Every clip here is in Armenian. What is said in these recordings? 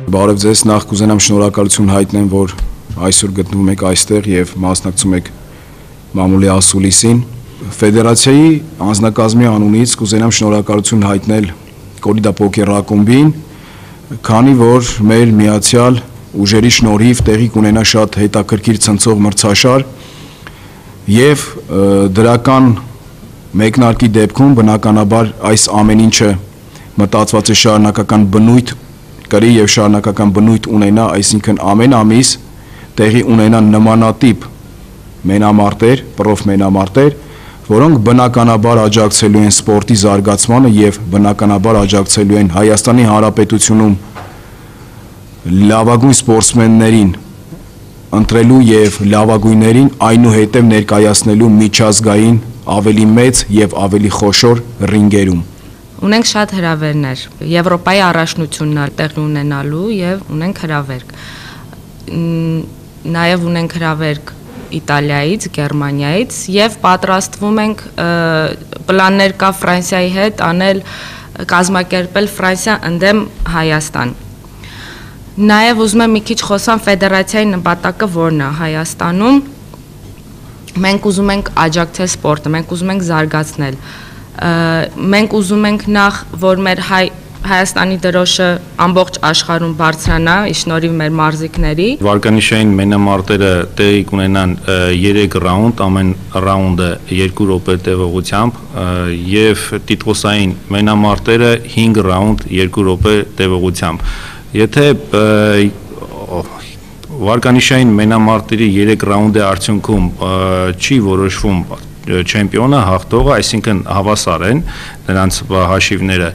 Բարև ձեզ, նախ կուզենամ շնորհակալություն հայտնեմ, որ այսօր գտնվում եք այստեղ եւ մասնակցում եք մամուլի ասուլիսին։ Ֆեդերացիայի անձնակազմի անունից կուզենամ շնորհակալություն հայտնել Կորիդա պոկեր ակումբին, քանի որ մեր միացյալ ուժերի շնորհիվ տեղի կունենա շատ հետաքրքիր ցնցող մրցաշար եւ դրական մեկնարկի դեպքում բնականաբար այս ամեն ինչը մտածված է շարունակական բնույթ կրի եւ շարունակական բնույթ ունենա, այսինքն ամեն ամիս տեղի ունենան նմանատիպ մենամարտեր, պրոֆ մենամարտեր, որոնք բնականաբար աջակցելու են սպորտի զարգացմանը եւ բնականաբար աջակցելու են Հայաստանի Հանրապետությունում լավագույն սպորտսմեններին ընտրելու եւ լավագույններին այնուհետեւ ներկայացնելու միջազգային ավելի մեծ եւ ավելի խոշոր ռինգերում։ Ունենք շատ հրավերներ, Եվրոպայի առաջնությունն է տեղի ունենալու եւ ունենք հրավերք։ Նաեւ ունենք հրավերք Իտալիայից, Գերմանիայից եւ պատրաստվում ենք պլաններ կա Ֆրանսիայի հետ անել կազմակերպել Ֆրանսիա ընդդեմ Հայաստան։ Նաեւ ուզում եմ մի քիչ խոսամ ֆեդերացիայի նպատակը որն է Հայաստանում։ Մենք ուզում ենք աջակցել սպորտը, մենք ուզում ենք զարգացնել։ Մենք ուզում ենք նախ, որ մեր Հայաստանի դրոշը ամբողջ աշխարհում բարձրանա, շնորհիվ մեր մարզիկների։ Վարկանիշային մենամարտերը տեղի կունենան 3 ռաունդ, ամեն ռաունդը 2 րոպե տևողությամբ եւ տիտղոսային մենամարտերը 5 ռաունդ 2 րոպե տևողությամբ։ Եթե վարկանիշային մենամարտերի 3 ռաունդի արդյունքում չի որոշվում չեմպիոնը, հաղթողը, այսինքն հավասար են նրանց հաշիվները,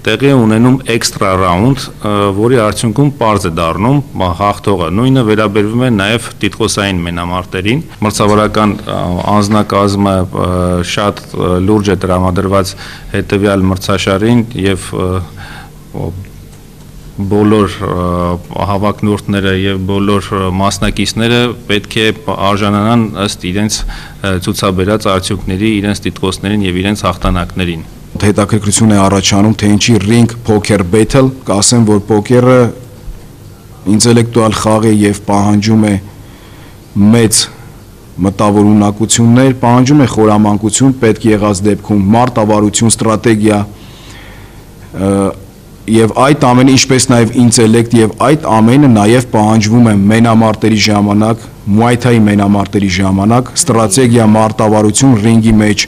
տեղի ունենում էքստրա ռաունդ, որի արդյունքում պարզ է դառնում հաղթողը։ Նույնը վերաբերվում է նաև տիտղոսային մենամարտերին։ Մրցավարական անձնակազմը շատ լուրջ է տրամադրված հետևյալ մրցաշարին եւ բոլոր հավակնորդները եւ բոլոր մասնակիցները պետք է արժանանան ըստ իրենց ցուցաբերած արդյունքների, իրենց տիտղոսներին եւ իրենց հաղթանակներին։ Հետաքրքրություն է առաջանում, թե ինչի ring poker battle, կասեմ, որ պոկերը ինտելեկտուալ խաղ է եւ պահանջում է մեծ մտավորունակություններ, պահանջում է խորամանկություն, պետք եղած դեպքում մարտավարություն, ստրատեգիա եւ այդ ամենը ինչպես նաեւ ինտելեկտ եւ այդ ամենը նաեւ պահանջվում է մենամարտերի ժամանակ, Muay Thai մենամարտերի ժամանակ, ստրատեգիա, մարտավարություն ռինգի մեջ,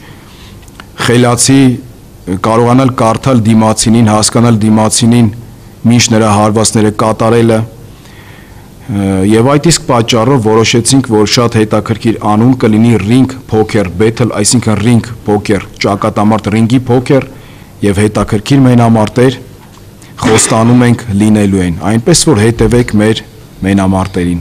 խելացի կարողանալ կարդալ դիմացինին, հասկանալ դիմացինին, մինչ նրա հարվածները կատարելը եւ այդ իսկ պատճառով որոշեցինք, որ շատ հետաքրքիր անուն կլինի ring poker battle, այսինքն ring poker, ճակատամարտ ռինգի poker եւ հետաքրքիր մենամարտեր խոստանում ենք լինելու են, այնպես որ հետևեք մեր մենամարտերին։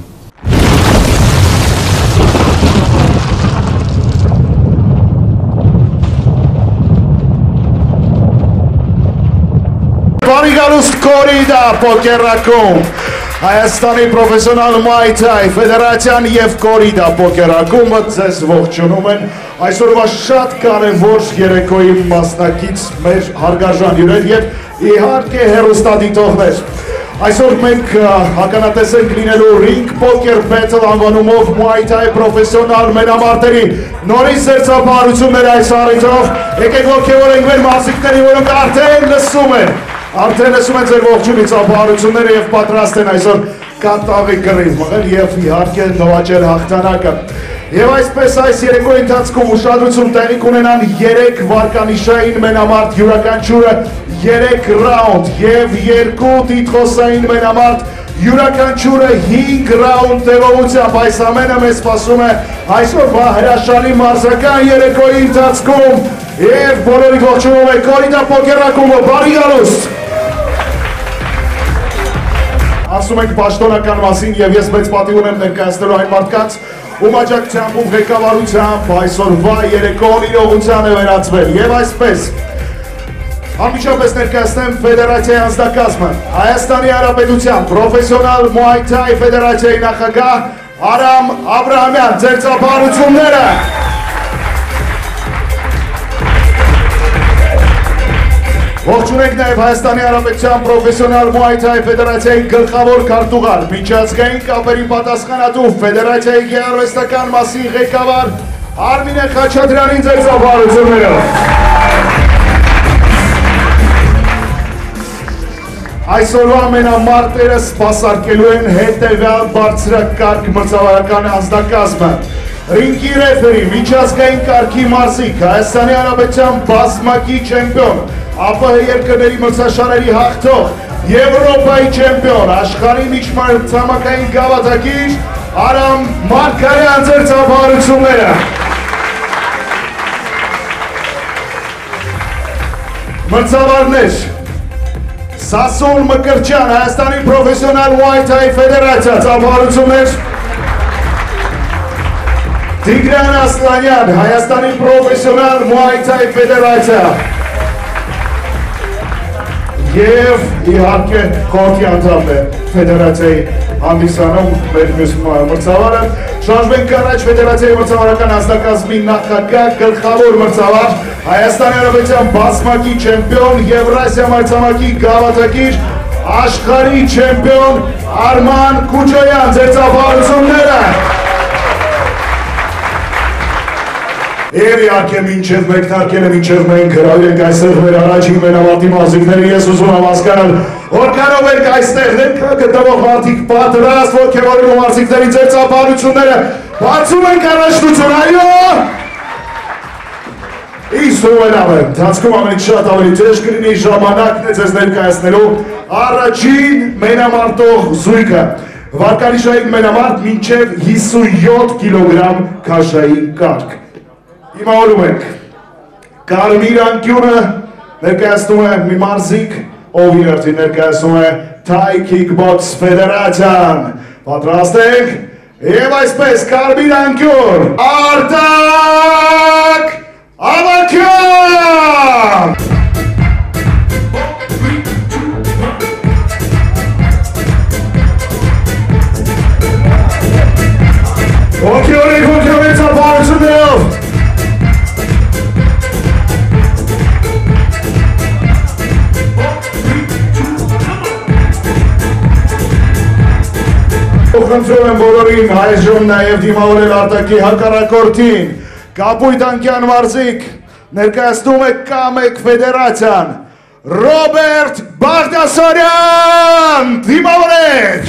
Բարի գալուստ Կորիդա պոկեր ակումբ, Հայաստանի պրոֆեսիոնալ Muay Thai ֆեդերացիան եւ Կորիդա պոկեր ակումբը ձեզ ողջունում են այսօրվա շատ կարևոր երեկոյի մասնակից մեր հարգարժան հյուրեր եւ իհարկե հեռուստադիտողներ։ Այսօր մենք հականատես ենք լինելու ring poker battle անվանումով Muay Thai պրոֆեսիոնալ մենամարտերի նորից ծերծապահարություններ այս առիթով, եկեք ողջունենք մեր մարզիկներին, որոնք արդեն լսում են ձեր ողջունի ծափահարությունները եւ պատրաստ են այսօր կատաղի կռիվ մղել եւ իհարկե նվաճել հաղթանակը։ Եվ այսպես այս երեկոյի ընթացքում ուշադրություն տեղի կունենան 3 վարկանիշային մենամարտ, յուրաքանչյուրը 3 ռաունդ եւ 2 տիտղոսային մենամարտ, յուրաքանչյուրը 5 ռաունդ տևողությամբ։ Այս ամենը մեզ սպասում է այսօրվա հրաշալի մարզական երեկոյի ընթացքում եւ բոլորի ողջունում է Կորիդա պոկեր ակումբը, բարի գալուստ։ Ասում ենք պաշտոնական մասին եւ ես մեծ պատիվ ունեմ ներկայացնելու այն մարդկանց, ում աջակցությամբ ու ղեկավարությամբ այսօրվա երեկոն իրողության է վերածվել եւ այսպես Անմիջապես ներկայացնեմ ֆեդերացիայի անձնակազմը, Հայաստանի Հանրապետության պրոֆեսիոնալ Muay Thai ֆեդերացիայի նախագահ Արամ Աբրահամյան, ձեր ծափահարությունները։ Ողջունենք նաև Հայաստանի Հանրապետության պրոֆեսիոնալ Muay Thai ֆեդերացիայի գլխավոր քարտուղար, միջազգային կապերի պատասխանատու ֆեդերացիայի գեղարվեստական մասի ղեկավար Արմինե Խաչատրյանին ձեր ծափահարությունները։ Այսօրվա ամենամարտերը սպասարկելու են հետևյալ բարձրակարգ մրցավարական անձնակազմը։ Ռինգի ռեֆերի, միջազգային կարգի մարզիկ, Հայաստանի Հանրապետության բազմակի չեմպիոն, ԱՊՀ երկրների մրցաշարերի հաղթող, Եվրոպայի չեմպիոն, աշխարհի միջմրցամաքային գավաթակիր Արամ Մարգարյան ձեր ծափահարությունները։ Մրցավարներ Սասուն Մկրտչյան, Հայաստանի պրոֆեսիոնալ Muay Thai ֆեդերացիա, ծափահարություններ։ Տիգրան Ասլանյան, Հայաստանի պրոֆեսիոնալ Muay Thai ֆեդերացիա։ Եվ իհարկե խորհրդի անդամ է ֆեդերացիայի հանդիսանում մեր մյուս մրցավարը։ Շարժվենք առաջ ֆեդերացիայի մրցավարական անձնակազմի նախագահ, գլխավոր մրցավար, Հայաստանի Հանրապետության բազմակի չեմպիոն, Եվրասիա մրցամաքի գավաթակիր, աշխարհի չեմպիոն Արման Քուջոյան, ձեր ծափահարությունները։ Եվ իհարկե մինչև մեկնարկելը, մինչև մենք հրավիրենք այստեղ մեր առաջին մենամարտի մարզիկները, ես ուզում եմ հասկանալ, որքանով եք այստեղ ներկա գտնվող մարդիկ պատրաստ ոգևորելու մարզիկների ձեր ծափահարությունները, բացում ենք առաջնություն, այո։ Իսկ ուրեմն ընթացքում ամենից շատ ավելի ճիշտ կլինի ժամանակն է ձեզ ներկայացնելու առաջին մենամարտող զույգը։ Վարկանիշային մենամարտ մինչև 57 կիլոգրամ քաշային կարգ։ Իմանում ենք, կարմիր անկյունը ներկայացնում է մի մարզիկ, ով իրարդին ներկայացնում է Thai Kickbox ֆեդերացիան։ Պատրաստ եք, և այսպես կարմիր անկյուն, Արտակ Ավագյան։ Ոգևորեք ծափահարություններով։ Խնդրում եմ բոլորին այժմ նաև դիմավորել Արտակի հակառակորդին, Կապույտ անկյան մարզիկ, ներկայացնում է Կամեկ ֆեդերացիան, Ռոբերտ Բաղդասարյան, դիմավորեք։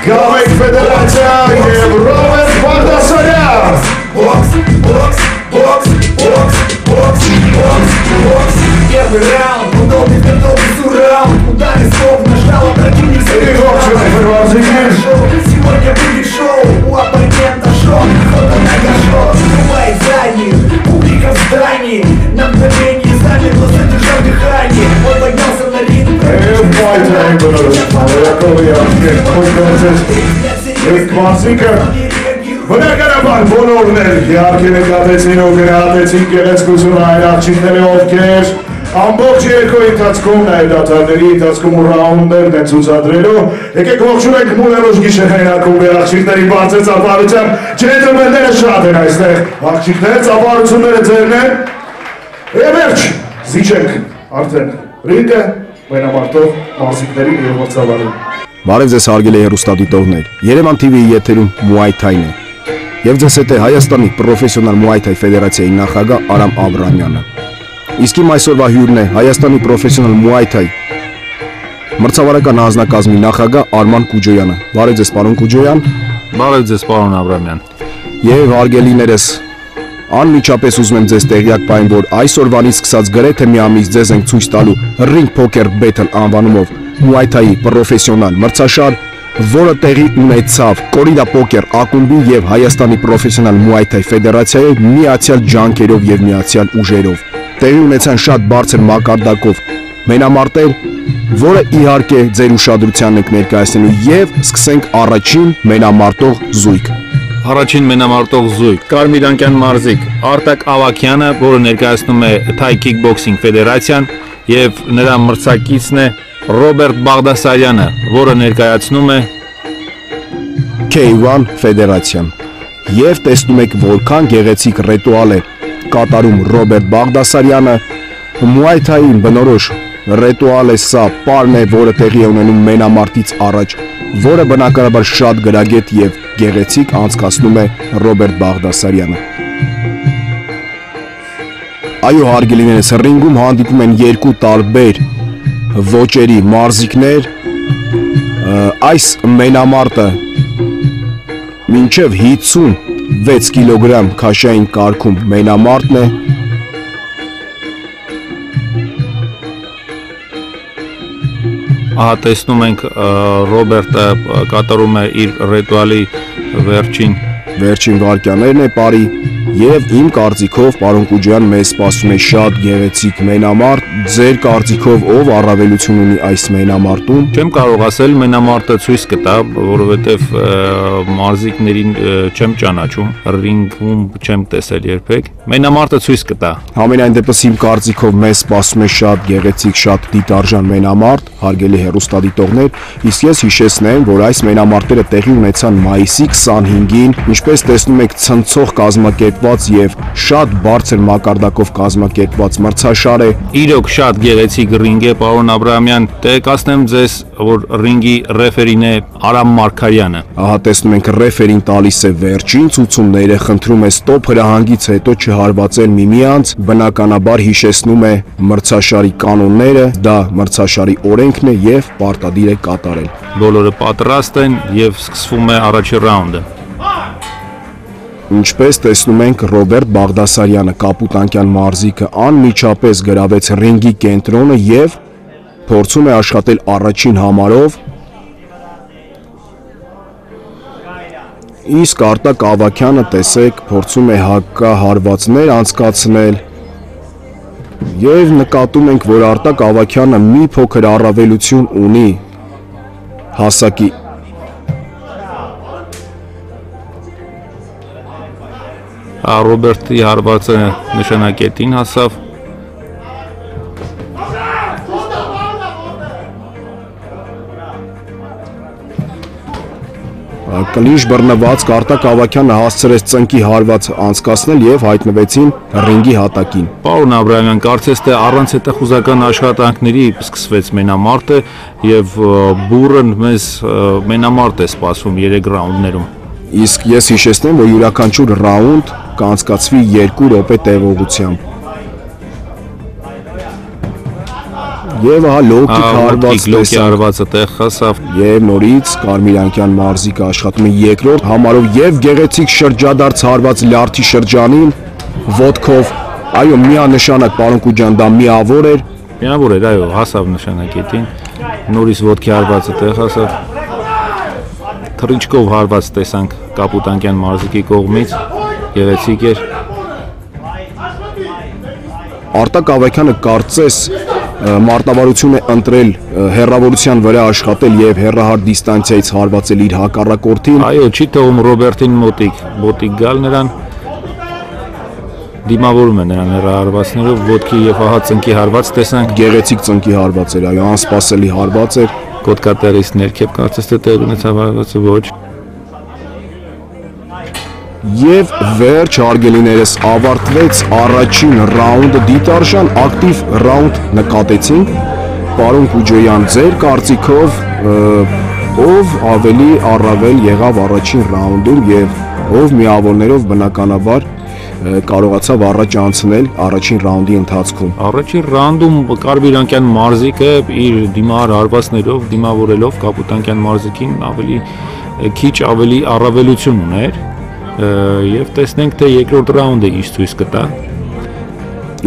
Կամեկ ֆեդերացիա և Ռոբերտ Բաղդասարյան։ Первый раунд, удобный, готовый сурраунд, удары словно ждал противник. Сегодня будет шоу, у оппонента шок, кто-то нагашок, бывает задний, публика в здании, на мгновение замерло, задержав дыхание, он поднялся на ринг. Բնականաբար բոլորն էլ իհարկե նկատեցին ու գնահատեցին գեղեցկությունը այն աղջիկների ովքեր ամբողջ երկրի ընթացքում նաև դադարների ընթացքում ու ռաունդներն են ցուցադրելու։ Եկեք ողջունենք Մուլերոժ գիշերային ակումբի աղջիկների բարձր ծափահարությամբ, ջենտլմենները շատ են այստեղ, աղջիկներ, ծափահարությունները ձերն են։ Եվ վերջ, զիջենք արդեն ռինգը մենամարտով մարզիկներին և մրցավարին։ Բարև ձեզ հարգելի հեռուստադիտողներ, Երևան TV-ի եթերում Muay Thai-ն է։ Եվ ձեզ հետ է Հայաստանի պրոֆեսիոնալ Muay Thai ֆեդերացիայի նախագահ Արամ Աբրամյանը։ Իսկ իմ այսօրվա հյուրն է Հայաստանի պրոֆեսիոնալ Muay Thai մրցավարական անձնակազմի նախագահ Արման Քուջոյանը։ Բարև ձեզ, պարոն Քուջոյան։ Բարև ձեզ, պարոն Աբրամյան։ Եվ հարգելիներս, անմիջապես ուզում եմ ձեզ տեղյակ պահեմ, որ այսօրվանից սկսած գրեթե մի ամիս ձեզ ենք ցույց տալու Ring Poker Battle անվանումով Muay Thai-ի պրոֆեսիոնալ մրցաշար, որը տեղի ունեցավ Կորիդա Պոկեր ակումբի և Հայաստանի պրոֆեսիոնալ Muay Thai ֆեդերացիայի միացյալ ջանքերով և միացյալ ուժերով։ Տեղի ունեցան շատ բարձր մակարդակով մենամարտեր, որը իհարկե ձեր ուշադրությանն ենք ներկայացնելու, և սկսենք առաջին մենամարտող զույգ։ Առաջին մենամարտող զույգ, կարմիրանկյան մարզիկ Արտակ Ավագյանը, որը ներկայացնում է Thai Kickboxing ֆեդերացիան, և նրա մրցակիցն է Ռոբերտ Բաղդասարյանը, որը ներկայացնում է K1 ֆեդերացիան։ Եվ տեսնում եք որքան գեղեցիկ ռիտուալ է կատարում Ռոբերտ Բաղդասարյանը, Muay Thai-ի բնորոշ ռիտուալ է սա, պարն է, որը տեղի է ունենում մենամարտից առաջ, որը բնականաբար շատ գրագետ եւ գեղեցիկ անցկացնում է Ռոբերտ Բաղդասարյանը։ Այո, հարգելիներս, ռինգում հանդիպում են երկու տարբեր ոճերի մարզիկներ, այս մենամարտը մինչև 56 կիլոգրամ քաշային կարգում մենամարտն է, Ահա տեսնում ենք Ռոբերտը կատարում է իր ռիտուալի վերջին վարկյաներն է բարի եւ իմ կարծիքով պարոն Կուջյան մեզ սպասում է շատ գեղեցիկ մենամարտ, ձեր կարծիքով ով առավելություն ունի այս մենամարտում։ Չեմ կարող ասել, մենամարտը ցույց կտա, որովհետեւ մարզիկներին չեմ ճանաչում, ռինգում չեմ տեսել երբեք։ Մենամարտը ցույց կտա։ Համենայն դեպս իմ կարծիքով մեզ սպասում է շատ գեղեցիկ, շատ դիտարժան մենամարտ, հարգելի հեռուստադիտողներ, իսկ ես հիշեցնեմ, որ այս մենամարտերը տեղի ունեցան մայիսի 25-ին, ինչպես տեսնում եք, ցնցող կազմակերպված եւ շատ բարձր մակարդակով կազմակերպված մրցաշար է։ Իրոք շատ գեղեցիկ ռինգ է, պարոն Աբրահամյան, տեղեկացնեմ ձեզ, որ ռինգի ռեֆերին է Արամ Մարգարյանը։ Ահա տեսնում ենք ռեֆերին տալիս է վերջին ցուցումները, խնդրում է ստոպ հրահանգից հետո չհարվածել միմյանց, բնականաբար հիշեցնում է մրցաշարի կանոնները, դա մրցաշարի օրենքն է եւ պարտադիր է կատարել։ Բոլորը պատրաստ են եւ սկսվում է առաջին ռաունդը։ Ինչպես տեսնում ենք, Ռոբերտ Բաղդասարյանը կապուտանկյան մարզիկը անմիջապես գրավեց ռինգի կենտրոնը եւ փորձում է աշխատել առաջին համարով, իսկ Արտակ Ավագյանը տեսեք փորձում է հակահարվածներ անցկացնել եւ նկատում ենք, որ Արտակ Ավագյանը մի փոքր առավելություն ունի հասակի Ռոբերտի հարվածը նշանակետին հասավ։ Կլինչ բռնված Արտակ Ավագյանը հասցրեց ծնկի հարված անցկացնել եւ հայտնվեցին ռինգի հատակին։ Պարոն Աբրահամյան, կարծես թե առանց հետախուզական աշխատանքների սկսվեց մենամարտը եւ բուրըն մեզ մենամարտ է սպասում 3 ռաունդներում։ Իսկ ես հիշեցնեմ, որ յուրաքանչյուր ռաունդ կանցկացվի 2 րոպե տևողությամբ։ Եվ ահա լոկի հարվածը տեղ հասավ եւ նորից Կարմիրանկյան մարզիկը աշխատում է երկրորդ համարով եւ գեղեցիկ շրջադարձ հարված լյարդի շրջանին ոտքով, այո, միանշանակ պարոն Կուջյան, դա միավոր էր, այո, հասավ նշանակետին, նորից ոտքի հարվածը տեղ հասավ, թռիչքով հարված տեսանք Կապուտանկյան մարզիկի կողմից, գեղեցիկ էր։ Արտակ Ավագյանը կարծես մարտավարություն է ընտրել հեռավորության վրա աշխատել եւ հեռահար դիստանցիայից հարվածել իր հակառակորդին։ Այո, չի թողում Ռոբերտին մոտիկ գալ նրան, դիմավորում է նրան հեռահարվածներով, ոտքի եւ ահա ծնկի հարված տեսանք։ Գեղեցիկ ծնկի հարված էր, այո, անսպասելի հարված էր։ Կոդկատերից ներքև կարծես թե տեղ ունեցավ հարվածը ոչ։ Եվ վերջ հարգելիներս ավարտվեց առաջին ռաունդը, դիտարժան ակտիվ ռաունդ նկատեցինք։ Պարոն Կուջոյան, ձեր կարծիքով ով ավելի առավել եղավ առաջին ռաունդում եւ ով միավորներով բնականաբար կարողացավ առաջ անցնել առաջին ռաունդի ընթացքում։ Առաջին ռաունդում Կարմիրանկյան մարզիկը իր դիմահար հարվածներով դիմավորելով Կապուտանկյան մարզիկին ավելի առավելություն ուներ։ Եվ տեսնենք, թե երկրորդ ռաունդը ինչ ցույց կտա։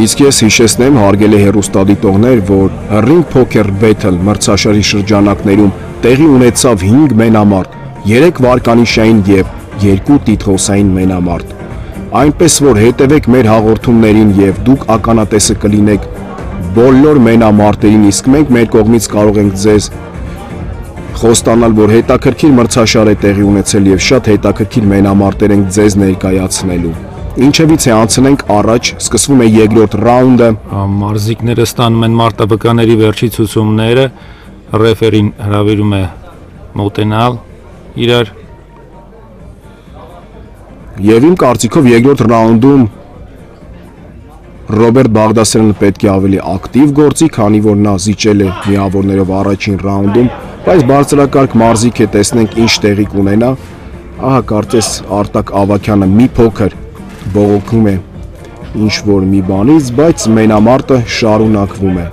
Իսկ ես հիշեցնեմ, հարգելի հեռուստադիտողներ, որ Ring Poker Battle մրցաշարի շրջանակներում տեղի ունեցավ 5 մենամարտ, 3 վարկանիշային եւ 2 տիտղոսային մենամարտ։ Այնպես որ հետևեք մեր հաղորդումներին եւ դուք ականատեսը կլինեք բոլոր մենամարտերին, իսկ մենք մեր կողմից կարող ենք ձեզ խոստանալ, որ հետաքրքիր մրցաշար է տեղի ունեցել եւ շատ հետաքրքիր մենամարտեր ենք ձեզ ներկայացնելու։ Ինչևից է անցնենք առաջ, սկսվում է երկրորդ ռաունդը։ Մարզիկները ստանում են մարտավկաների վերջի ցուցումները, ռեֆերին հրավիրում է մոտենալ իրար։ Եվ իմ կարծիքով երկրորդ ռաունդում Ռոբերտ Բաղդասարյանը պետք է ավելի ակտիվ գործի, քանի որ նա զիջել է միավորներով առաջին ռաունդում, բայց բարձրակարգ մարզիկ է, տեսնենք ինչ տեղի կունենա։ Ահա կարծես Արտակ Ավագյանը մի փոքր բողոքում է ինչ որ մի բանից, բայց մենամարտը շարունակվում է։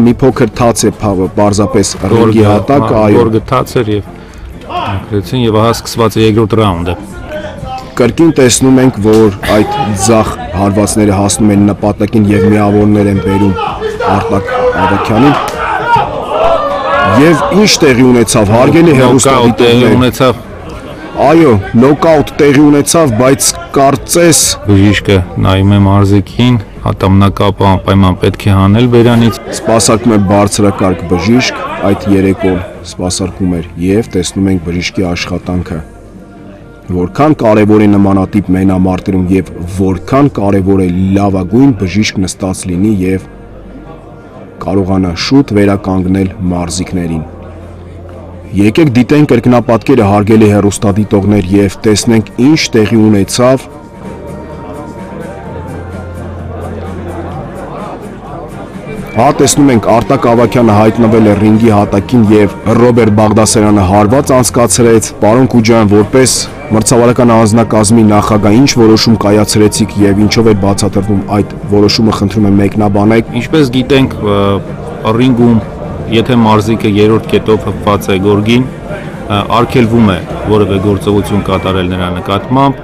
Մի փոքր թաց է պարզապես ռինգի հատակը, այո։ Գորգը թաց էր եւ գրեցին եւ ահա սկսված է երկրորդ ռաունդը։ Կրկին տեսնում ենք, որ այդ ձախ հարվածները հասնում են նպատակին եւ միավորներ են բերում Արտակ Ավագյանին։ Եվ ինչ տեղի ունեցավ, հարգելի հեռուստադիտողներ։ Այո, նոկաուտ տեղի ունեցավ, բայց կարծես բժիշկը նայում է մարզիկին, հատամնակապը անպայման պետք է հանել բերանից։ Սպասարկում է բարձրակարգ բժիշկ, այդ երեկոն սպասարկում էր եւ տեսնում ենք բժիշկի աշխատանքը։ Որքան կարևոր է նմանատիպ մենամարտերում եւ որքան կարևոր է լավագույն բժիշկ նստած լինի եւ կարողանա շուտ վերականգնել մարզիկներին։ Եկեք դիտենք կրկնապատկերը, հարգելի հեռուստադիտողներ, եւ տեսնենք ինչ տեղի ունեցավ Հա տեսնում ենք Արտակ Ավագյանը հայտնվել է ռինգի հատակին եւ Ռոբերտ Բաղդասարյանը հարված անցկացրեց։ Պարոն Քուջյան, որպես մրցավարական անձնակազմի նախագահ, ինչ որոշում կայացրեցիք եւ ինչով է բացատրվում այդ որոշումը, խնդրում եմ մեկնաբանեք։ Ինչպես գիտենք, ռինգում եթե մարզիկը երրորդ կետով հպված է գորգին, արգելվում է որևէ գործողություն կատարել նրա նկատմամբ,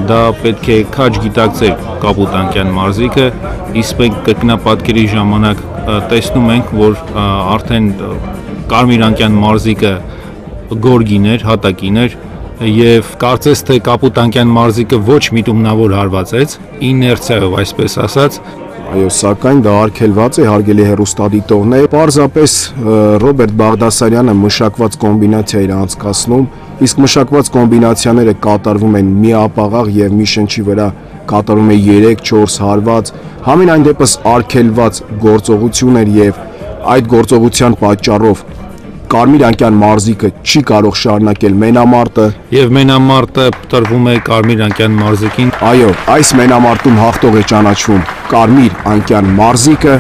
դա պետք է քաջ գիտակցել կապուտանկյան մարզիկը, իսկ մենք կրկնապատկերի ժամանակ տեսնում ենք, որ արդեն կարմիրանկյան մարզիկը գորգին էր, հատակին էր, եւ կարծես թե կապուտանկյան մարզիկը ոչ միտումնավոր հարվածեց, իներցիայով այսպես ասած։ Այո, սակայն դա արգելված է, հարգելի հեռուստադիտողներ։ Պարզապես Ռոբերտ Բաղդասարյանը մշակված կոմբինացիա էր անցկացնում, իսկ մշակված կոմբինացիաները կատարվում են միապաղաղ եւ մի շնչի վրա կատարում է 3-4 հարված, համենայն դեպս արգելված գործողություն էր եւ այդ գործողության պատճառով Կարմիրանկյան մարզիկը չի կարող շարունակել մենամարտը եւ մենամարտը տրվում է Կարմիրանկյան մարզիկին։ Այո, այս մենամարտում հաղթող է ճանաչվում Կարմիրանկյան մարզիկը,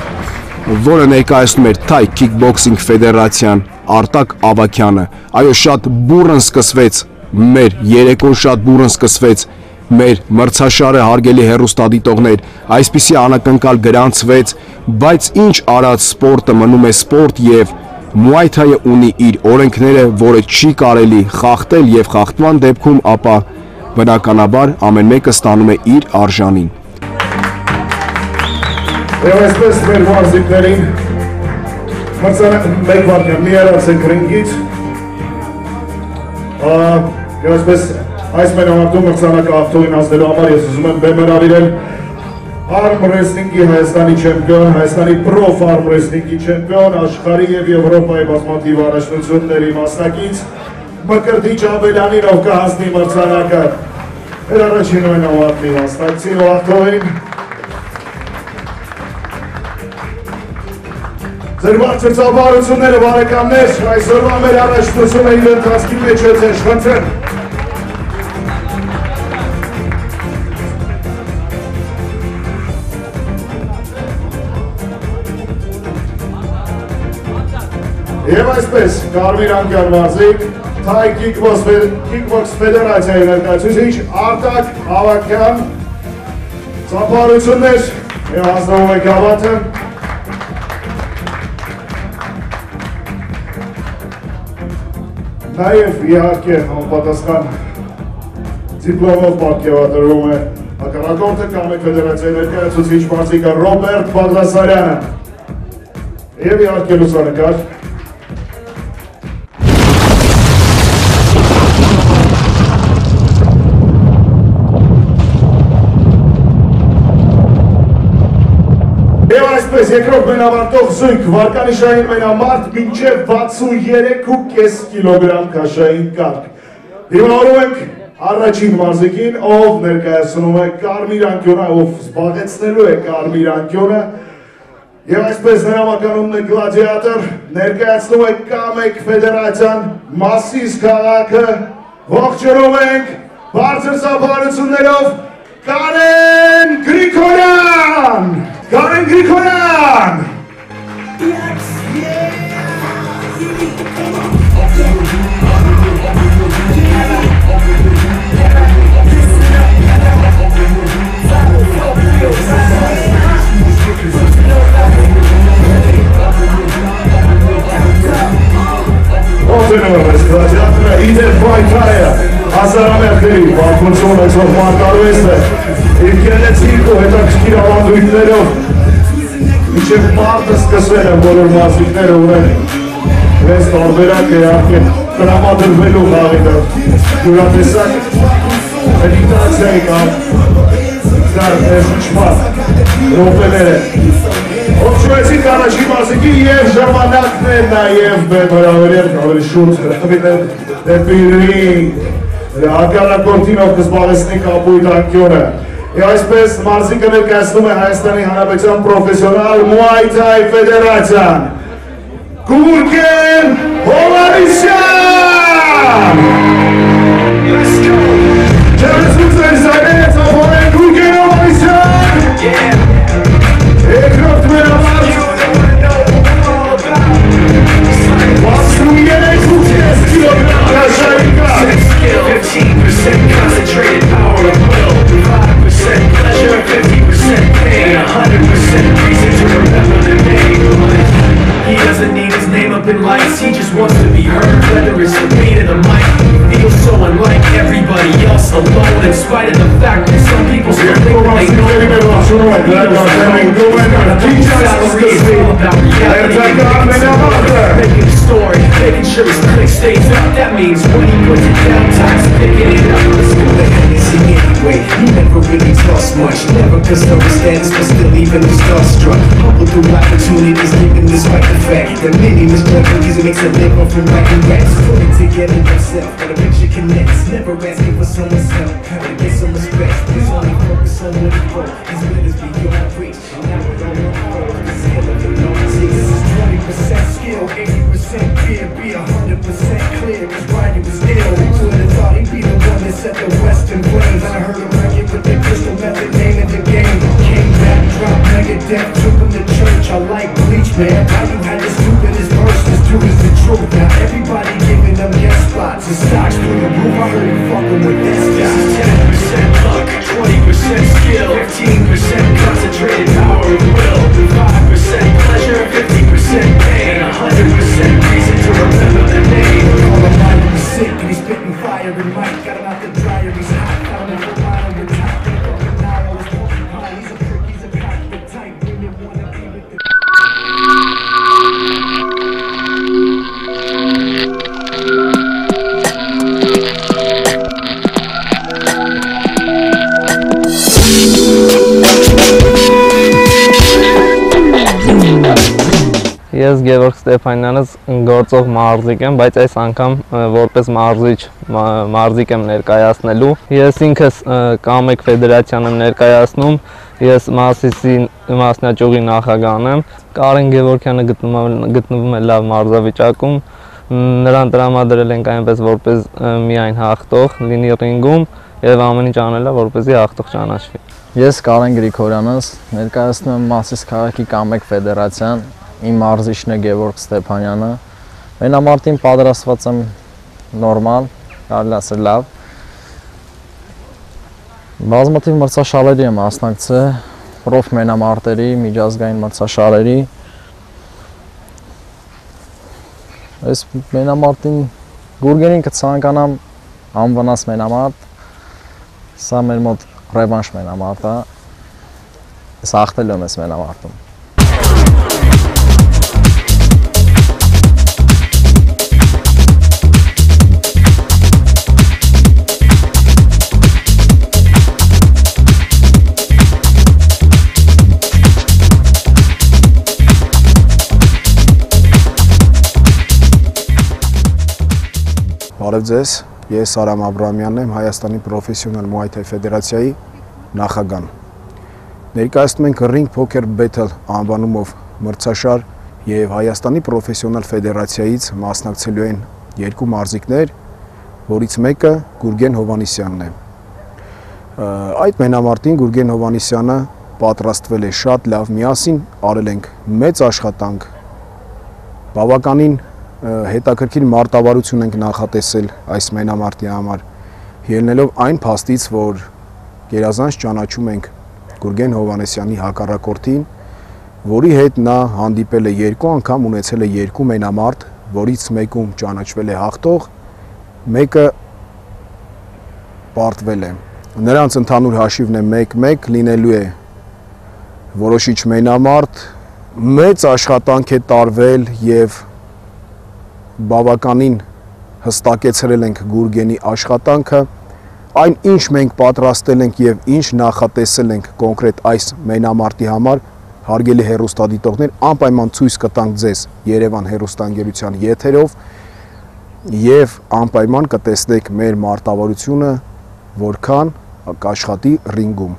որը ներկայացնում էր Thai Kickboxing Ֆեդերացիան Արտակ Ավագյանը։ Այո, շատ բուռն սկսվեց մեր երեկոն, շատ բուռն սկսվեց մեր մրցաշարը, հարգելի հեռուստադիտողներ, այսպիսի անակնկալ գրանցվեց, բայց ինչ արած սպորտը մնում է սպորտ եւ Muay Thai-ը ունի իր օրենքները, որը չի կարելի խախտել եւ խախտման դեպքում ապա բնականաբար ամեն մեկը ստանում է իր արժանին։ Եվ այսպես մեր մարզիկներին մեկ վարկյան մի արացեք ռինգից, եւ այսպես այս մենամարտում մրցանակը հաղթողին հասնելու համար ես ուզում եմ բեմ հրավիրել Arm Wrestling-ի Հայաստանի չեմպիոն, Հայաստանի Pro Arm Wrestling-ի չեմպիոն, աշխարհի եւ Եվրոպայի բազմաթիվ առաջնությունների մասնակից Մկրտիչ Աբելյանին, ով կհասնի մրցանակը։ Մեր առաջին մենամարտի մասնակցին ու հաղթողին Ձեր բարձր ծափահարությունները, բարեկամներ, այսօրվա մեր առաջնությունը իր ընթացքի մեջ է ձեզ խնդրեմ։ Եվ այսպես, Կարմիրանկյան մարզիկ, Thai Kickbox Ֆեդերացիայի ներկայացուցիչ Արտակ Ավագյան, ծափահարություններ եւ հանձնվում է գավաթը։ Նաև իհարկե համապատասխան դիպլոմով պատկերավորվում է հակառակորդը կամ ֆեդերացիայի ներկայացուցիչ մարզիկը Ռոբերտ Բաղդասարյանը։ Եվ իհարկե լուսանկար Եվ այսպես երկրորդ մենամարտող զույգ վարկանիշային մենամարտ մինչև 63.5 կիլոգրամ քաշային կարգ։ Դիմավորում ենք առաջին մարզիկին, ով ներկայացնում է կարմիր անկյունը, ով զբաղեցնելու է կարմիր անկյունը։ Եվ այսպես նրամականումն է գլադիատոր, ներկայացնում է Կամեկ Ֆեդերացիան, Մասիս քաղաքը, ողջունում ենք բարձր ծափահարություններով Karen Grigoryan! Karen Grigoryan! Իդեր պայթայը, հազարամերդերի, բարկունցոն էցող մարտարվեստ է, իր կենեցիկ ու հետաքրքիր ավանդույթներով, մինչև մարդը սկսել են բոլոր մասիկները ունեն, վեց տարբերակ է արկե տրամադրվելու խաղիդը, դուրատեսակ, մედիտացիայի կամ զար ներշնչման ռոպեներ են, Ողջույնեցիք առաջի մասիկի և ժամանակն է նաև բեմարավերել ավելի շուրջ դեպի ռինգ, հակառակորդինով կզբաղեցնի կապույտ անկյունը։ Այսպես մարզիկը ներկայացնում է Հայաստանի Հանրապետության պրոֆեսիոնալ Muay Thai ֆեդերացիան։ Գուրգեն Հովհաննիսյան! Ջերմություն ձերզայնեց ողորեն Գուրգեն Հովհաննիսյան! Երկրորդ մերամարդ կիլոգրամ հրաշարիկա 15% concentrated power of will 5% pleasure, 50% pain 100% reason to remember the name. He doesn't need his name up in lights, he just wants to be heard, whether it's the beat of the mic. He feels so unlike everybody else, alone, in spite of the fact that some people still think they know. Making a story, making sure his click stays up. That means when he puts it down, time's picking it up. Let's go ahead and see anyway. He never really talks much, never cause no status, but still even the starstruck. Humble through opportunities, living despite the fact that many misplaced movies makes a living from writing raps. Put it together yourself, but a picture connects. Never asking for someone's help, how to get some respect. Please only focus on what he wrote. His glitters beyond reach. Now we're on the road. The skill of the notice. This is 20% skill, 80% fear, be 100% clear. Cause Ryan was ill. Who would've thought he'd be the one that set the Western flames? I heard him wreck it with the crystal method name of the game. Came back, dropped Megadeth, took him to church. I like Bleach, man. How you had the stupidest verse, this dude is the truth. Now everybody giving them guest spots and stocks through the roof. I heard him fucking with this guy. This is 10% luck, 20% skill, 15% concentrated power of will, 5% pleasure, 50% pain, 100% reason to remember the name. All the mind is sick and he's spitting fire and mic. Got him out the dryer, he's hot. Found him for mine on the top. He's a prick, he's a cock, the type. Bring it one and keep it. Ես Գևորգ Ստեփանյանս գործող մարզիկ եմ, բայց այս անգամ որպես մարզիկ եմ ներկայացնելու։ Ես ինքս Կամեկ ֆեդերացիան եմ ներկայացնում, ես Մասիսի մասնաճյուղի նախագահն եմ։ Կարեն Գևորգյանը գտնվում է լավ մարզավիճակում, նրան տրամադրել ենք այնպես որպես միայն հաղթող լինի ռինգում եւ ամեն ինչ անել է որպեսզի հաղթող ճանաչվի։ Ես Կարեն Գրիգորյանս ներկայացնում եմ Մասիս քաղաքի Կամեկ ֆեդերացիան, իմ մարզիչն է Գևորգ Ստեփանյանը։ Մենամարտին պատրաստված եմ նորմալ, կարելի ասել լավ։ Բազմաթիվ մրցաշարերի եմ մասնակցել, պրոֆ մենամարտերի, միջազգային մրցաշարերի։ Այս մենամարտին Գուրգենին կցանկանամ անվնաս մենամարտ, սա մեր մոտ ռևանշ մենամարտ է, ես հաղթել եմ այս մենամարտում։ Բարև ձեզ, ես Արամ Աբրահամյանն եմ, Հայաստանի պրոֆեսիոնալ Muay Thai ֆեդերացիայի նախագահն։ Ներկայացնում ենք Ring Poker Battle անվանումով մրցաշար եւ Հայաստանի պրոֆեսիոնալ ֆեդերացիայից մասնակցելու են երկու մարզիկներ, որից մեկը Գուրգեն Հովհաննիսյանն է։ Այդ մենամարտին Գուրգեն Հովհաննիսյանը պատրաստվել է շատ լավ, միասին արել ենք մեծ աշխատանք, բավականին հետաքրքիր մարտավարություն ենք նախատեսել այս մենամարտի համար, ելնելով այն փաստից, որ գերազանց ճանաչում ենք Գուրգեն Հովհաննիսյանի հակառակորդին, որի հետ նա հանդիպել է 2 անգամ, ունեցել է 2 մենամարտ, որից մեկում ճանաչվել է հաղթող, մեկը պարտվել է։ Նրանց ընդհանուր հաշիվն է 1-1, լինելու է որոշիչ մենամարտ, մեծ աշխատանք է տարվել եւ բավականին հստակեցրել ենք Գուրգենի աշխատանքը, այն ինչ մենք պատրաստել ենք եւ ինչ նախատեսել ենք կոնկրետ այս մենամարտի համար, հարգելի հեռուստադիտողներ, անպայման ցույց կտանք ձեզ Երևան հեռուստաընկերության եթերով եւ անպայման կտեսնեք մեր մարտավարությունը, որքան կաշխատի ռինգում։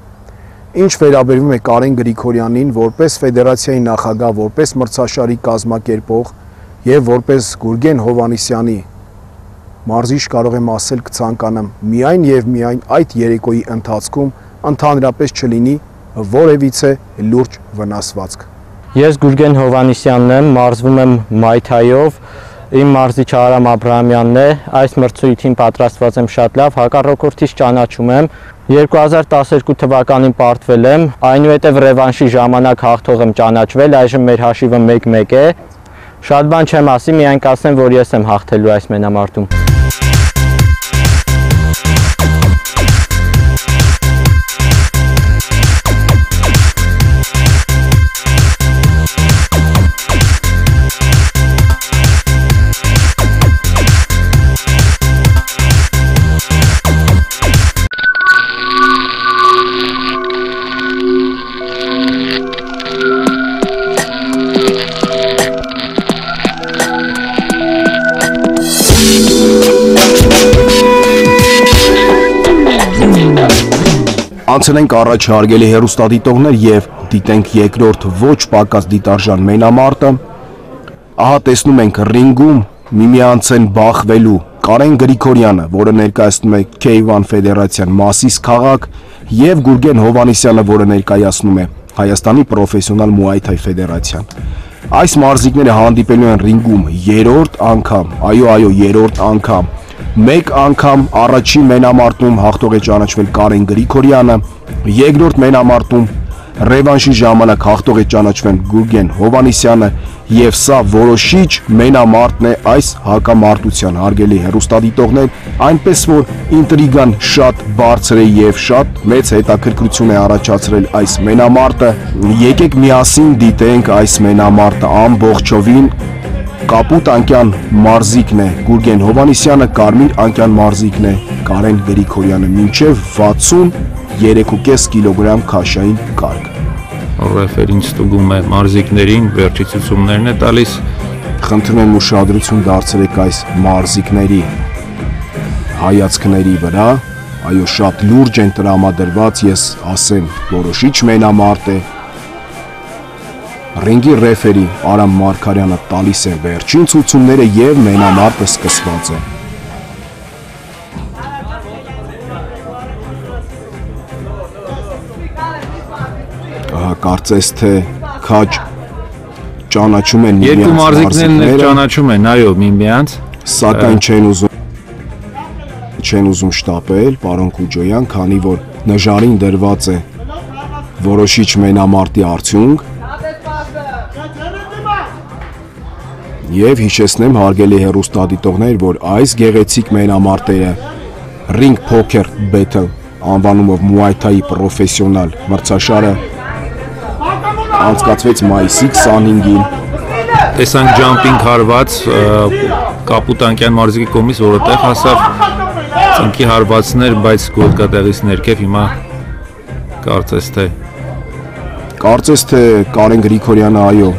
Ինչ վերաբերում է Կարեն Գրիգորյանին, որպես ֆեդերացիայի նախագահ, որպես մրցաշարի կազմակերպող եւ որպես Գուրգեն Հովհաննիսյանի մարզիչ կարող եմ ասել կցանկանամ միայն եւ միայն այդ երեկոյի ընթացքում ընդհանրապես չլինի որևիցե լուրջ վնասվածք։ Ես Գուրգեն Հովհաննիսյանն եմ, մարզվում եմ Մայթայով, իմ մարզիչը Արամ Աբրահամյանն է, այս մրցույթին պատրաստված եմ շատ լավ, հակառակորդից ճանաչում եմ, 2012 թվականին պարտվել եմ, այնուհետև ռևանշի ժամանակ հաղթող եմ ճանաչվել, այժմ մեր հաշիվը 1-1 է, շատ բան չեմ ասի, միայն կասեմ, որ ես եմ հաղթելու այս մենամարտում։ Անցնենք առաջ հարգելի հեռուստադիտողներ եւ դիտենք երկրորդ ոչ պակաս դիտարժան մենամարտը։ Ահա տեսնում ենք ռինգում միմյանց են բախվելու Կարեն Գրիգորյանը, որը ներկայացնում է K1 ֆեդերացիան Մասիս քաղաք, եւ Գուրգեն Հովհաննիսյանը, որը ներկայացնում է Հայաստանի պրոֆեսիոնալ Muay Thai ֆեդերացիան։ Այս մարզիկները հանդիպելու են ռինգում երրորդ անգամ, այո, երրորդ անգամ։ Մեկ անգամ առաջին մենամարտում հաղթող է ճանաչվել Կարեն Գրիգորյանը, երկրորդ մենամարտում ռևանշի ժամանակ հաղթող է ճանաչվել Գուրգեն Հովհաննիսյանը եւ սա որոշիչ մենամարտն է այս հակամարտության, հարգելի հեռուստադիտողներ, այնպես որ ինտրիգան շատ բարձր է եւ շատ մեծ հետաքրքրություն է առաջացրել այս մենամարտը։ Եկեք միասին դիտենք այս մենամարտը ամբողջովին։ Կապուտ անկյան մարզիկն է Գուրգեն Հովհաննիսյանը, կարմիր անկյան մարզիկն է Կարեն Գրիգորյանը, մինչև 63.5 կիլոգրամ քաշային կարգ։ Ռեֆերին ստուգում է մարզիկներին, վերջի ցուցումներն է տալիս։ Խնդրում եմ ուշադրություն դարձրեք այս մարզիկների հայացքների վրա, այո, շատ լուրջ են տրամադրված, ես ասեմ, որոշիչ մենամարտ է։ Ռինգի ռեֆերի Արամ Մարգարյանը տալիս է վերջին ցուցումները եւ մենամարտը սկսված է։ Կարծես թե քաջ ճանաչում են միմյանց։ Երկու մարզիկներն ճանաչում են, այո, միմյանց, սակայն չեն ուզում շտապել, պարոն Քուջոյան, քանի որ նժարին դրված է որոշիչ մենամարտի արդյունք։ Եվ հիշեցնեմ հարգելի հեռուստադիտողներ, որ այս գեղեցիկ մենամարտերը Ring Poker Battle անվանումով Muay Thai պրոֆեսիոնալ մրցաշարը անցկացվեց մայիսի 25-ին։ տեսանք ջամպինգ հարված Կապուտանկյան մարզիկի կողմից, որը տեղ հասավ ծնկի հարվածներ, բայց գոտկատեղից ներքև հիմա կարծես թե Կարեն Գրիգորյանը, այո,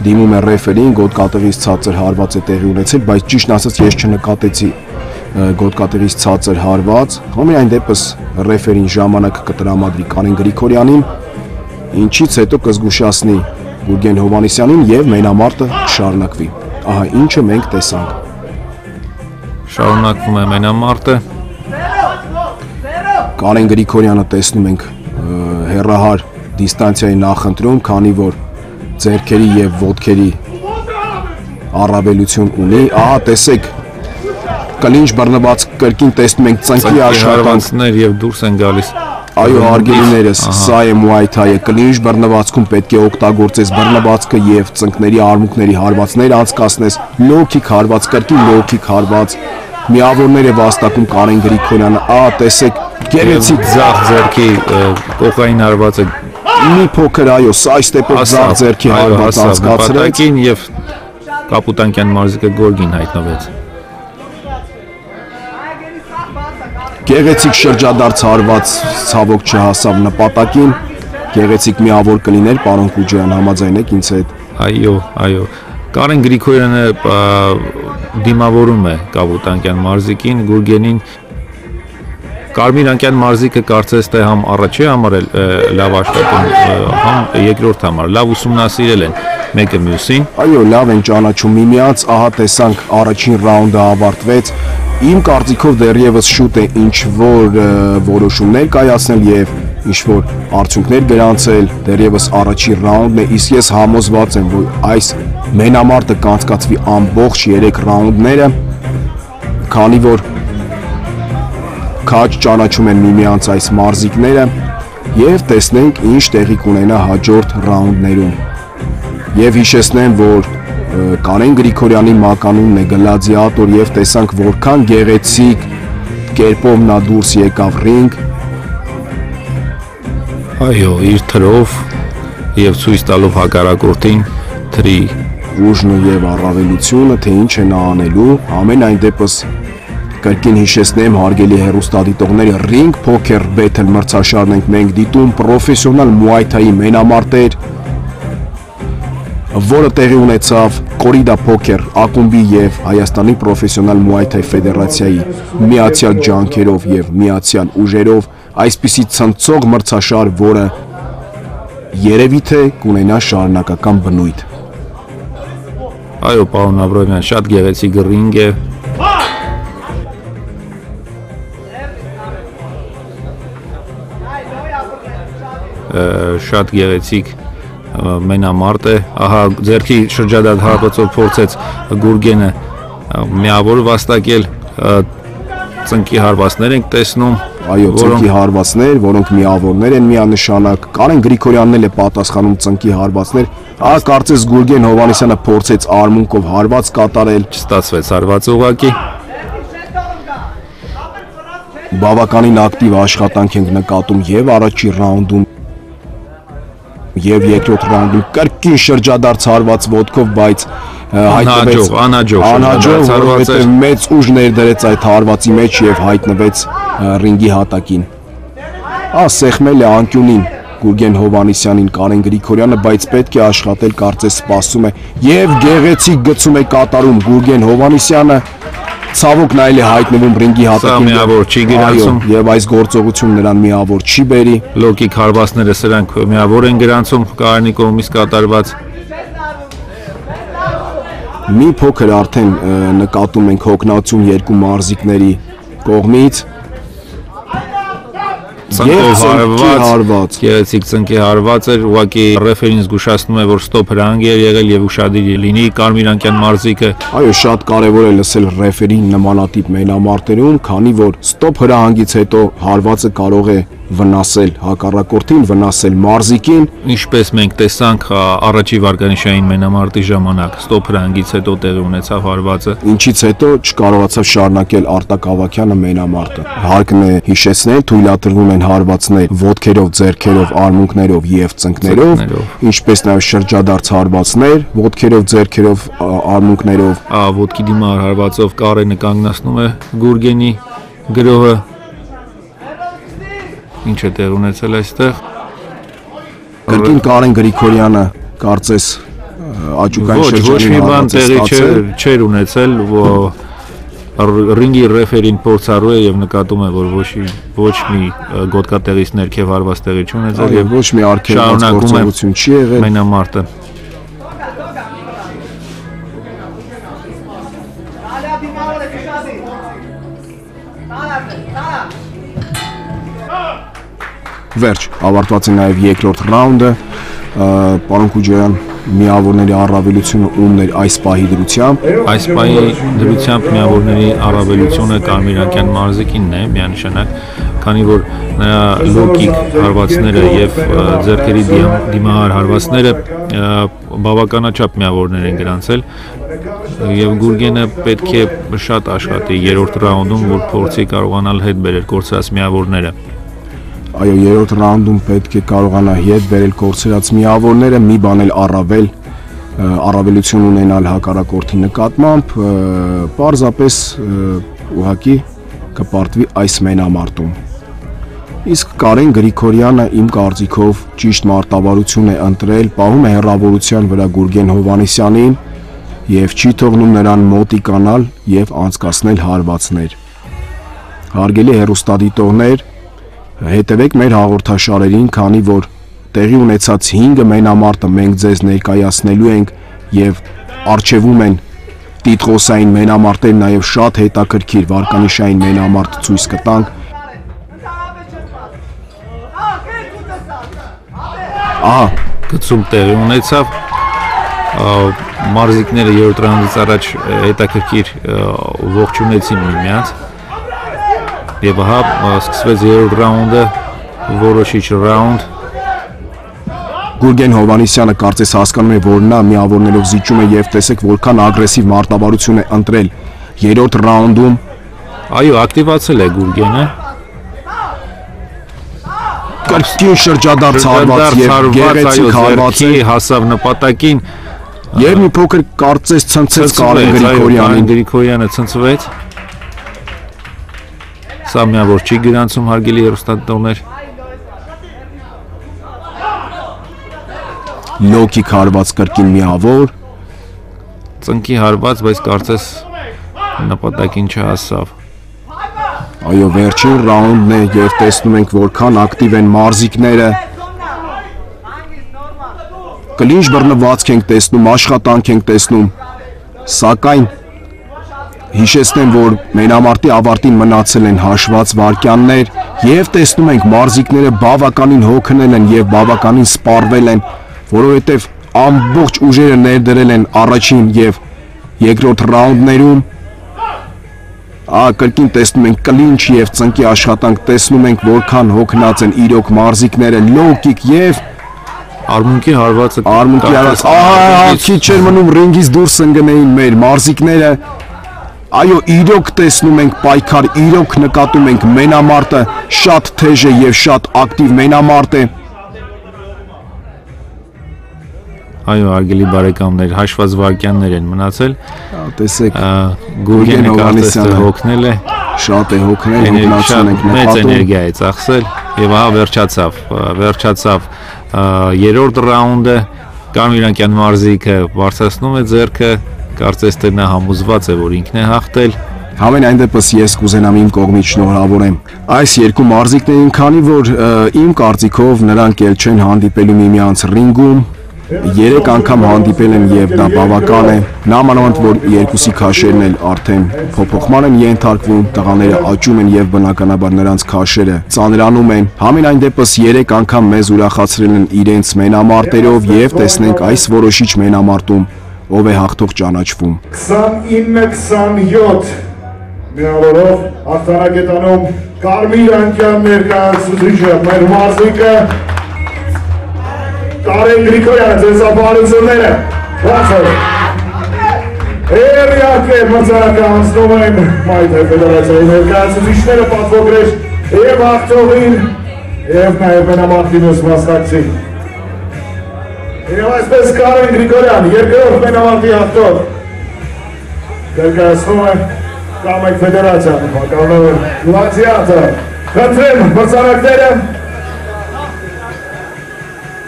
դիմում է ռեֆերին, գոտկատեղից ցածր հարված է տեղի ունեցել, բայց ճիշտ ասած ես չնկատեցի գոտկատեղից ցածր հարված։ Համենայն դեպս ռեֆերին ժամանակ կտրամադրի Կարեն Գրիգորյանին, ինչից հետո կզգուշացնի Գուրգեն Հովհաննիսյանին եւ մենամարտը կշարունակվի։ Ահա ինչը մենք տեսանք։ Շարունակվում է մենամարտը։ Կարեն Գրիգորյանը տեսնում ենք հերրահար դիստանցիայի նախընտրում, քանի որ ձեռքերի եւ ոտքերի առավելություն ունի։ Ահա տեսեք, կլինչ բռնված կրկին տեսնում ենք ծնկի աշխատանքներ եւ դուրս են գալիս։ Այո, հարգելիներս, սա է Muay Thai-ը, կլինչ բռնվածքում պետք է օգտագործես բռնվածքը եւ ծնկների արմունկների հարվածներ անցկացնես, լոքիկ հարված, կրկին լոքիկ հարված, միավորներ է վաստակում Կարեն Գրիգորյանը, ահա տեսեք, գեղեցիկ ձախ ձեռքի կոկային հարվածը մի փոքր, այո, սայստեպով ձախ ձեռքի հարված անցկացրեց եւ Կապուտանկյան մարզիկը գորգին հայտնվեց։ Գեղեցիկ շրջադարձ հարված ցավոք չհասավ նպատակին, գեղեցիկ միավոր կլիներ, պարոն Քուջյան, համաձայն եք ինձ հետ։ Այո, այո։ Կարեն Գրիգորյանը դիմավորում է Կապուտանկյան մարզիկին, Գուրգենին։ Կարմիրանկյան մարզիկը կարծես թե համ առաջի համար լավ աշխատում, համ երկրորդ համար լավ ուսումնասիրել են մեկը մյուսին։ Այո, լավ են ճանաչում միմյանց, ահա տեսանք առաջին ռաունդը ավարտվեց։ Իմ կարծիքով դեռևս շուտ է ինչ որ որոշումներ կայացնել եւ ինչ որ արդյունքներ գրանցել, դեռևս առաջին ռաունդն է, իսկ ես համոզված եմ, որ այս մենամարտը կանցկացվի ամբողջ 3 ռաունդները, քանի որ քաջ ճանաչում են միմյանց այս մարզիկները եւ տեսնենք ինչ տեղի կունենա հաջորդ ռաունդներում։ Եվ հիշեցնեմ, որ Կարեն Գրիգորյանի մականունն է գլադիատոր եւ տեսանք որքան գեղեցիկ կերպով նա դուրս եկավ ռինգ։ Այո, իր թրով եւ ցույց տալով հակառակորդին թրի ուժն եւ առավելությունը, թե ինչ է նա անելու, ամենայն դեպս կրկին հիշեցնեմ հարգելի հեռուստադիտողների Ring Poker Battle մրցաշարն ենք մենք դիտում պրոֆեսիոնալ Muay Thai-ի մենամարտեր, որը տեղի ունեցավ Corrida Poker ակումբի եւ Հայաստանի պրոֆեսիոնալ Muay Thai ֆեդերացիայի միացյալ ջանքերով եւ միացյալ ուժերով այսպիսի ցնցող մրցաշար, որը երևի թե կունենա շարունակական բնույթ։ Այո, պարոն Աբրամյան, շատ գեղեցիկ ռինգ է։ Շատ գեղեցիկ մենամարտ է, ահա ձեռքի շրջադարձ հարվածով փորձեց Գուրգենը միավոր վաստակել, ծնկի հարվածներ ենք տեսնում, այո, ծնկի հարվածներ, որոնք միավորներ են միանշանակ, Կարեն Գրիգորյանն էլ է պատասխանում ծնկի հարվածներ, ահա կարծես Գուրգեն Հովհաննիսյանը փորձեց արմունկով հարված կատարել, չստացվեց հարված ուղղակի։ Բավականին ակտիվ աշխատանք ենք նկատում եւ առաջին ռաունդում եւ երկրորդ ռաունդում կրկին շրջադարձ հարված ոտքով, բայց հայտնվեց անհաջող, որովհետեւ մեծ ուժ ներդրեց այդ հարվածի մեջ եւ հայտնվեց ռինգի հատակին։ Սեղմել է անկյունին Գուրգեն Հովհաննիսյանին Կարեն Գրիգորյանը, բայց պետք է աշխատել, կարծես սպասում է եւ գեղեցիկ գծում է կատարում Գուրգեն Հովհաննիսյանը, ցավոք նա էլ է հայտնվում ռինգի հատակին, միավոր չի գրանցում եւ այս գործողությունը նրան միավոր չի բերի։ Լոկիկ հարվածները սրանք միավոր են գրանցում Կարենի կողմից կատարված։ Մի փոքր արդեն նկատում ենք հոգնածություն երկու մարզիկների կողմից։ Ծնկով հարված, գեղեցիկ ծնկի հարված էր, ուղղակի ռեֆերին զգուշացնում է, որ ստոպ հրանգ էր եղել եւ ուշադիր լինի Կարմիրանկյան մարզիկը։ Այո, շատ կարեւոր է լսել ռեֆերին նմանատիպ մենամարտերում, քանի որ ստոպ հրահանգից հետո հարվածը կարող է վնասել հակառակորդին, վնասել մարզիկին, ինչպես մենք տեսանք առաջի վարկանիշային մենամարտի ժամանակ, ստոպ հրանգից հետո տեղի ունեցավ հարվածը, ինչից հետո չկարողացավ շարունակել Արտակ Ավագյանը մենամարտը։ Հարկն է հիշեցնել, թույլատրվում են հարվածներ ոտքերով, ձեռքերով, արմունկներով եւ ծնկներով, ինչպես նաեւ շրջադարձ հարվածներ ոտքերով, ձեռքերով, արմունկներով։ Ոտքի դիմար հարվածով Կարենը կանգնացնում է Գուրգենի գրոհը։ Ինչ է տեղ ունեցել այստեղ։ Կրկին Կարեն Գրիգորյանը կարծես աճուկային շրջանի տեղի չէր ունեցել, ռինգի ռեֆերին փորձառու է եւ նկատում է, որ ոչ մի գոտկատեղից ներքև հարված տեղի չունեցել եւ ոչ մի արգելված գործողություն չի եղել մենամարտը։ Վերջ, ավարտված է նաև երկրորդ ռաունդը, պարոն Քուջոյան, միավորների առավելությունը ումն էր այս պահի դրությամբ։ Այս պահի դրությամբ միավորների առավելությունը Կարմիրանկյան մարզիկինն է, միանշանակ, քանի որ նրա լոկիկ հարվածները եւ ձեռքերի դիմահար հարվածները բավականաչափ միավորներ են գրանցել եւ Գուրգենը պետք է շատ աշխատի երրորդ ռաունդում, որ փորձի կարողանալ հետ բերել կորցրած միավորները։ Այո, երրորդ ռաունդում պետք է կարողանա հետ բերել կորցրած միավորները, մի բան էլ առավելություն ունենալ հակառակորդի նկատմամբ, պարզապես ուղղակի կպարտվի այս մենամարտում։ Իսկ Կարեն Գրիգորյանը իմ կարծիքով ճիշտ մարտավարություն է ընտրել, պահում է հեռավորության վրա Գուրգեն Հովհաննիսյանին եւ չի թողնում նրան մոտիկանալ եւ անցկացնել հարվածներ։ Հարգելի հեռուստադիտողներ, հետևեք մեր հաղորդաշարերին, քանի որ տեղի ունեցած 5 մենամարտը մենք ձեզ ներկայացնելու ենք եւ արժևում են տիտղոսային մենամարտեր, նաեւ շատ հետաքրքիր վարկանիշային մենամարտ ցույց կտանք։ Ահա, գծում տեղի ունեցավ, մարզիկները երրորդ ռաունդից առաջ հետաքրքիր ողջունեցին միմյանց եւ ահա սկսվեց երրորդ ռաունդը, որոշիչ ռաունդ։ Գուրգեն Հովհաննիսյանը կարծես հասկանում է, որ նա միավորներով զիջում է եւ տեսեք որքան ագրեսիվ մարտավարություն է ընտրել երրորդ ռաունդում։ Այո, ակտիվացել է Գուրգենը։ Կրկին շրջադարձ հարված եւ գեղեցիկ հարվածի հասավ նպատակին եւ մի փոքր կարծես ցնցեց Կարեն Գրիգորյանին։ Գրիգորյանը ցնցվեց։ Սա միավոր չի գրանցում, հարգելի հեռուստադիտողներ։ Լոկիկ հարված կրկին միավոր, ծնկի հարված, բայց կարծես նպատակին չհասավ։ Այո, վերջին ռաունդն է եւ տեսնում ենք որքան ակտիվ են մարզիկները։ Կլինչ բռնվածք ենք տեսնում, աշխատանք ենք տեսնում, սակայն հիշեցնեմ, որ մենամարտի ավարտին մնացել են հաշված վայրկյաններ եւ տեսնում ենք մարզիկները բավականին հոգնել են եւ բավականին սպառվել են, որովհետեւ ամբողջ ուժերը ներդրել են առաջին եւ երկրորդ ռաունդներում։ Կրկին տեսնում ենք կլինչ եւ ծնկի աշխատանք, տեսնում ենք որքան հոգնած են իրոք մարզիկները, լոկիկ եւ արմունկի հարվածը քիչ էր մնում ռինգից դուրս ընկնեին մեր մարզիկները։ Այո, իրոք տեսնում ենք պայքար, իրոք նկատում ենք մենամարտը շատ թեժ է եւ շատ ակտիվ մենամարտ է։ Այո, հարգելի բարեկամներ, հաշված վայրկյաններ են մնացել։ Տեսեք, Գուրգենը կարծես հոգնել է, շատ է հոգնել, հոգնածություն ենք նկատում։ Մեծ էներգիա է ծախսել եւ ահա վերջացավ երրորդ ռաունդը, Կարմիրանկյան մարզիկը բարձրացնում է ձեռքը, կարծես թե նա համոզված է, որ ինքն է հաղթել։ Համենայն դեպս ես կուզենամ իմ կողմից շնորհավորեմ այս երկու մարզիկներին, քանի որ իմ կարծիքով նրանք էլ չեն հանդիպելու միմյանց ռինգում, 3 անգամ հանդիպել են եւ դա բավական է։ Նամանավանդ որ երկուսի քաշերն էլ արդեն փոփոխման են ենթարկվում, տղաները աճում են եւ բնականաբար նրանց քաշերը ծանրանում են։ Համենայն դեպս 3 անգամ մեզ ուրախացրել են իրենց մենամարտերով եւ տեսնենք այս որոշիչ մենամարտում ով է հաղթող ճանաչվում։ 29-27 միավորով հաղթանակետանում Կարմիրանկյան ներկայացուցիչը մեր մարզիկը Կարեն Գրիգորյանը, ձեզ ապահարությունները, ոնց է։ Իհարկե մրցանակը անցնում են Մայթայ ֆեդերացիայի ներկայացուցիչները պատվոգրեր եւ հաղթողին եւ նաեւ մենամարտի մյուս մասնակցին։ Եվ այսպես Կարեն Գրիգորյան, երկրորդ մենամարտի հաղթող, ներկայացնում է Կամեկ ֆեդերացիան, կանոնը գլադիատը, խնդրեմ մրցանակները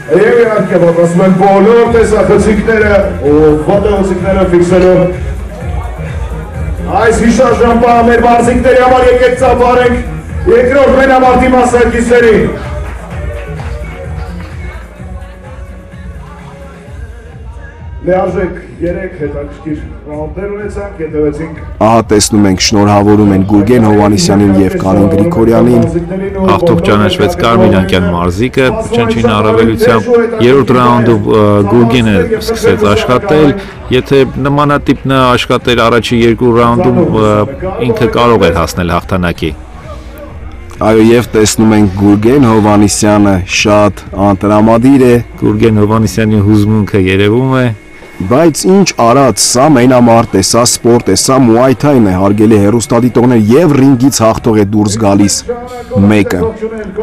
Եվ իհարկե պատրաստում են բոլոր տեսախցիկները ու ֆոտոխցիկները ֆիքսելով այս հիշարժան պահը մեր մարզիկների համար եկեք ծափարենք երկրորդ մենամարտի մասնակիցներին։ Լիարժեք 3 հետաքրքիր ռաունդներ ունեցանք, հետևեցինք։ Ահա տեսնում ենք, շնորհավորում են Գուրգեն Հովհաննիսյանին եւ Կարեն Գրիգորյանին։ Հաղթող ճանաչվեց Կարմիրյանյան մարզիկը ճնճին առավելությամբ, երրորդ ռաունդում Գուրգենը սկսեց աշխատել, եթե նմանատիպ նա աշխատեր առաջի երկու ռաունդում ինքը կարող էր հասնել հաղթանակի։ Այո, եւ տեսնում ենք Գուրգեն Հովհաննիսյանը շատ անտրամադիր է, Գուրգեն Հովհաննիսյանի հուզմունքը երևում է։ բայց ինչ արած, սա մենամարտ է, սա սպորտ է, սա Muay Thai-ն է, հարգելի հեռուստադիտողներ, եւ ռինգից հաղթող է դուրս գալիս մեկը։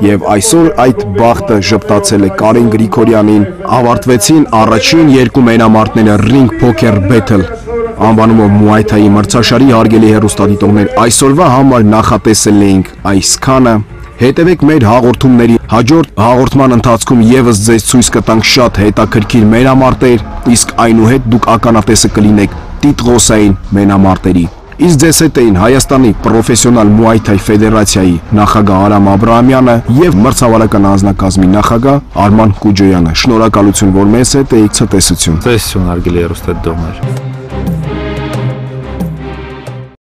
Եվ այսօր այդ բախտը ժպտացել է Կարեն Գրիգորյանին։ Ավարտվեցին առաջին երկու մենամարտները Ring Poker Battle անվանումով Muay Thai-ի մրցաշարի, հարգելի հեռուստադիտողներ, այսօրվա համար նախատեսել էինք այսքանը։ Հետևեք մեր հաղորդումների, հաջորդ հաղորդման ընթացքում եւս ձեզ ցույց կտանք շատ հետաքրքիր մենամարտեր, իսկ այնուհետ դուք ականատեսը կլինեք տիտղոսային մենամարտերի։ Իսկ ձեզ հետ էին Հայաստանի պրոֆեսիոնալ Muay Thai ֆեդերացիայի նախագահ Արամ Աբրահամյանը եւ մրցավարական անձնակազմի նախագահ Արման Կուջոյանը։ Շնորհակալություն, որ մեզ հետ էիք, ցտեսություն։ Ցտեսություն, հարգելի հեռուստադիտողներ։